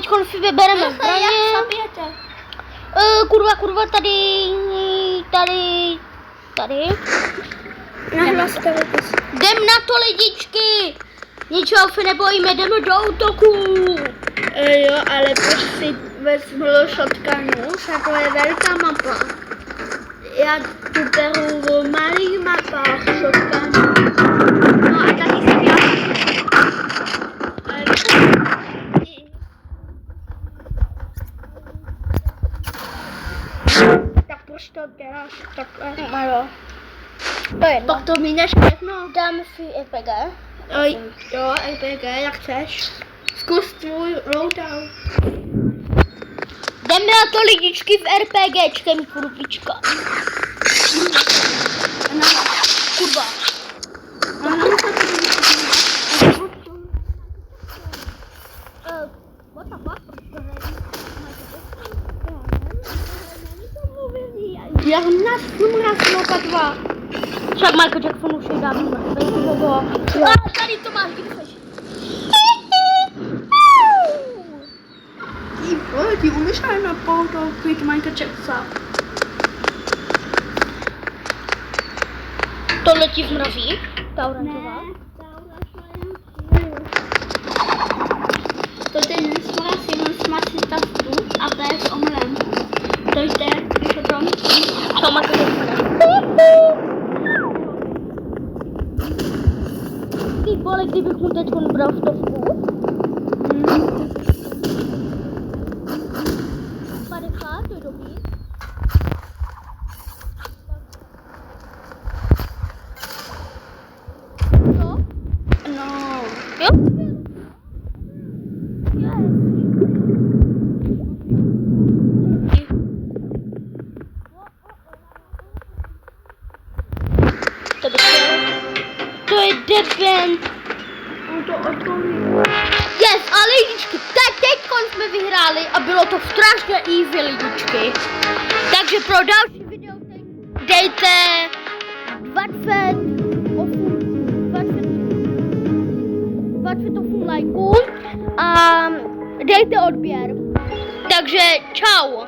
teďkon si vybereme zbraně. Kurva, tady. Jdem na to, lidičky. Ničeho se nebojíme, jdeme do útoku. Jo, ale proč si vezmu shotgunu, a to je velká mapa. Já tu beru v malých mapách shotgunu. No a tady jsem já. Tak proč to děláš takhle? Malo. To je jedno. Pak to mineš všechno. Dáme si RPG. Jo, RPG, jak chceš. Zkus tvůj loadout. Jdeme na to, lidičky, v RPGčkem, kurvička. Kurva. What the fuck? Jak nás loka 2. Však Michael Jackson už je dávno mrtvý. A tady to máš, kde seš? Ty umíš ale na použít Michael Jacksona. Tohle ti zmrazí? Ta oranžová? To ty nesmrazí, jenom smaží tastu a bez omlem. To jde, když o tom. Co Michael Jackson? Ty vole, kdybych mu teďkon bral stovku? 50, to je dobrý. Co? No. Jo? To je depend. Yes, ale lidičky, teďkon jsme vyhráli a bylo to strašně easy, lidičky. Takže pro další video dejte 28 lajků a dejte odběr. Takže čau.